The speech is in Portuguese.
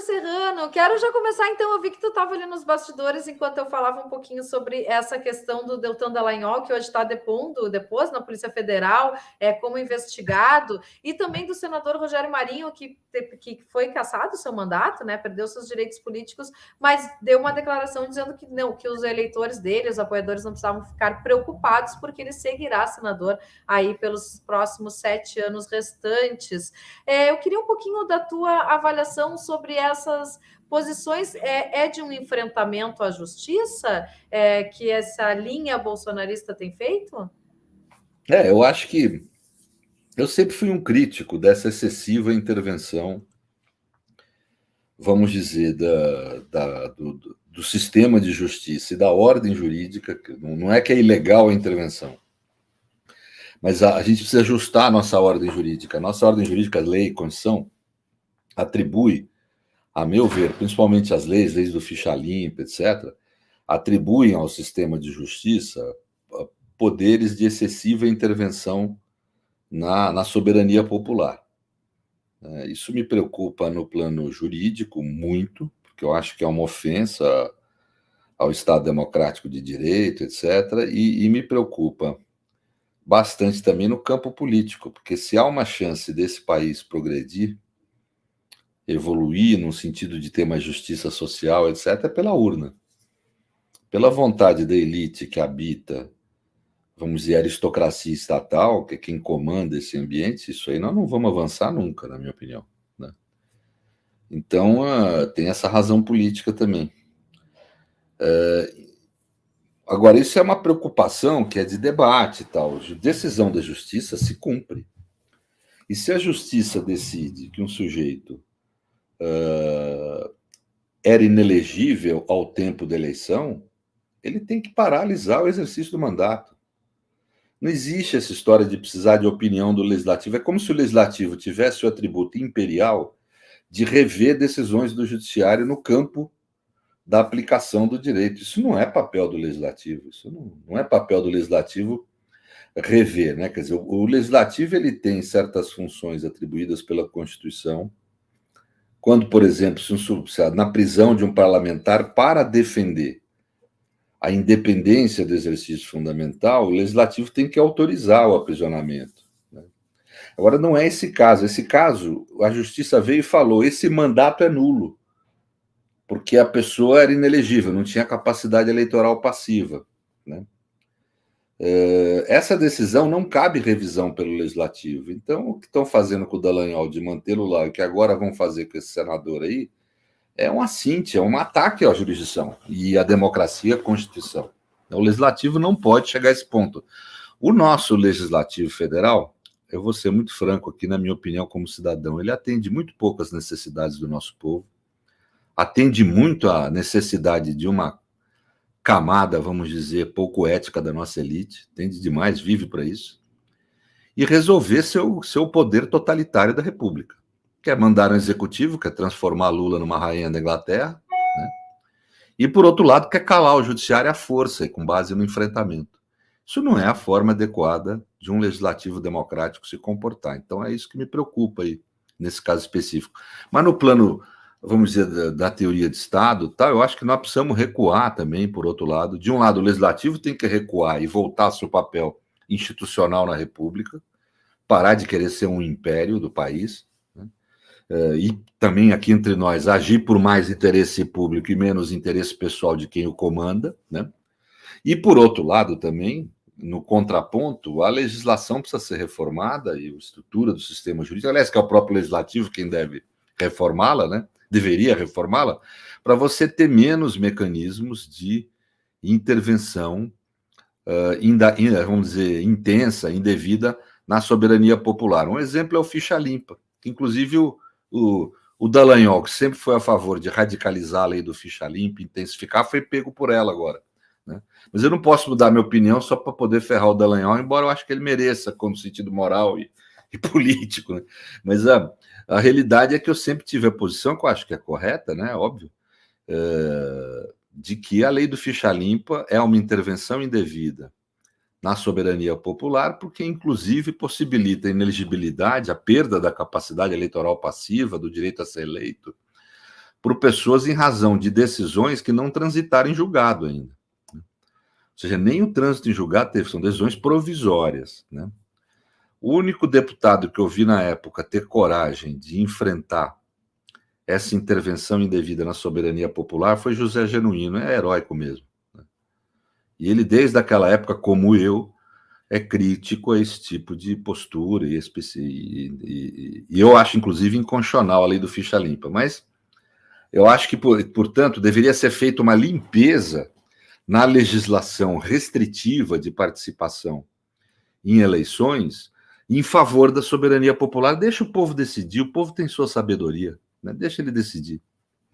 Serrano, quero já começar então. Eu vi que tu estava ali nos bastidores enquanto eu falava um pouquinho sobre essa questão do Deltan Dallagnol, que hoje está depois na Polícia Federal, como investigado, e também do senador Rogério Marinho, que foi cassado o seu mandato, né? Perdeu seus direitos políticos, mas deu uma declaração dizendo que não, que os eleitores dele, os apoiadores, não precisavam ficar preocupados, porque ele seguirá senador aí pelos próximos 7 anos restantes. Eu queria um pouquinho da tua avaliação sobre essas posições. É de um enfrentamento à justiça que essa linha bolsonarista tem feito? Eu acho que eu sempre fui um crítico dessa excessiva intervenção, vamos dizer, do sistema de justiça e da ordem jurídica. Não é que é ilegal a intervenção, mas a gente precisa ajustar a nossa ordem jurídica. A nossa ordem jurídica, lei e constituição, atribui, a meu ver, principalmente as leis do ficha limpa, etc., atribuem ao sistema de justiça poderes de excessiva intervenção na soberania popular. Isso me preocupa no plano jurídico muito, porque eu acho que é uma ofensa ao Estado democrático de direito, etc., e me preocupa bastante também no campo político, porque se há uma chance desse país progredir, evoluir no sentido de ter mais justiça social, etc., é pela urna. Pela vontade da elite que habita, vamos dizer, a aristocracia estatal, que é quem comanda esse ambiente, isso aí nós não vamos avançar nunca, na minha opinião, né? Então, tem essa razão política também. Agora, isso é uma preocupação que é de debate e tal. A decisão da justiça se cumpre. E se a justiça decide que um sujeito era inelegível ao tempo da eleição, ele tem que paralisar o exercício do mandato. Não existe essa história de precisar de opinião do legislativo. É como se o legislativo tivesse o atributo imperial de rever decisões do judiciário no campo da aplicação do direito. Isso não é papel do legislativo. Isso não é papel do legislativo rever, né? Quer dizer, o legislativo ele tem certas funções atribuídas pela Constituição. Quando, por exemplo, na prisão de um parlamentar para defender a independência do exercício fundamental, o legislativo tem que autorizar o aprisionamento, né? Agora, não é esse caso. Esse caso, a justiça veio e falou: esse mandato é nulo, porque a pessoa era inelegível, não tinha capacidade eleitoral passiva, né? Essa decisão não cabe revisão pelo legislativo. Então, o que estão fazendo com o Dallagnol de mantê-lo lá, e o que agora vão fazer com esse senador aí, é um assinte, é um ataque à jurisdição e à democracia, à Constituição. O legislativo não pode chegar a esse ponto. O nosso legislativo federal, eu vou ser muito franco aqui, na minha opinião, como cidadão, ele atende muito pouco às necessidades do nosso povo, atende muito à necessidade de uma camada, vamos dizer, pouco ética da nossa elite, atende demais, vive para isso, e resolver seu poder totalitário da República. Quer mandar um executivo, quer transformar Lula numa rainha da Inglaterra, né? E, por outro lado, quer calar o judiciário à força e com base no enfrentamento. Isso não é a forma adequada de um legislativo democrático se comportar. Então, é isso que me preocupa aí, nesse caso específico. Mas no plano, vamos dizer, da teoria de Estado, tá, eu acho que nós precisamos recuar também, por outro lado. De um lado, o legislativo tem que recuar e voltar ao seu papel institucional na República, parar de querer ser um império do país, e também aqui entre nós, agir por mais interesse público e menos interesse pessoal de quem o comanda, né? E, por outro lado, também, no contraponto, a legislação precisa ser reformada e a estrutura do sistema jurídico, aliás, que é o próprio legislativo quem deve reformá-la, né? Deveria reformá-la, para você ter menos mecanismos de intervenção, vamos dizer, intensa, indevida, na soberania popular. Um exemplo é o ficha limpa, que inclusive o Dallagnol, que sempre foi a favor de radicalizar a lei do ficha limpa, intensificar, foi pego por ela agora, né? Mas eu não posso mudar minha opinião só para poder ferrar o Dallagnol, embora eu acho que ele mereça, como sentido moral e político, né? Mas a realidade é que eu sempre tive a posição, que eu acho que é correta, né? Óbvio, de que a lei do ficha limpa é uma intervenção indevida na soberania popular, porque inclusive possibilita a inelegibilidade, a perda da capacidade eleitoral passiva, do direito a ser eleito, por pessoas em razão de decisões que não transitaram em julgado ainda. Ou seja, nem o trânsito em julgado teve, são decisões provisórias, né? O único deputado que eu vi na época ter coragem de enfrentar essa intervenção indevida na soberania popular foi José Genuíno, é heróico mesmo. E ele, desde aquela época, como eu, é crítico a esse tipo de postura e eu acho, inclusive, inconstitucional a lei do ficha limpa. Mas eu acho que, portanto, deveria ser feita uma limpeza na legislação restritiva de participação em eleições em favor da soberania popular. Deixa o povo decidir, o povo tem sua sabedoria, né? Deixa ele decidir.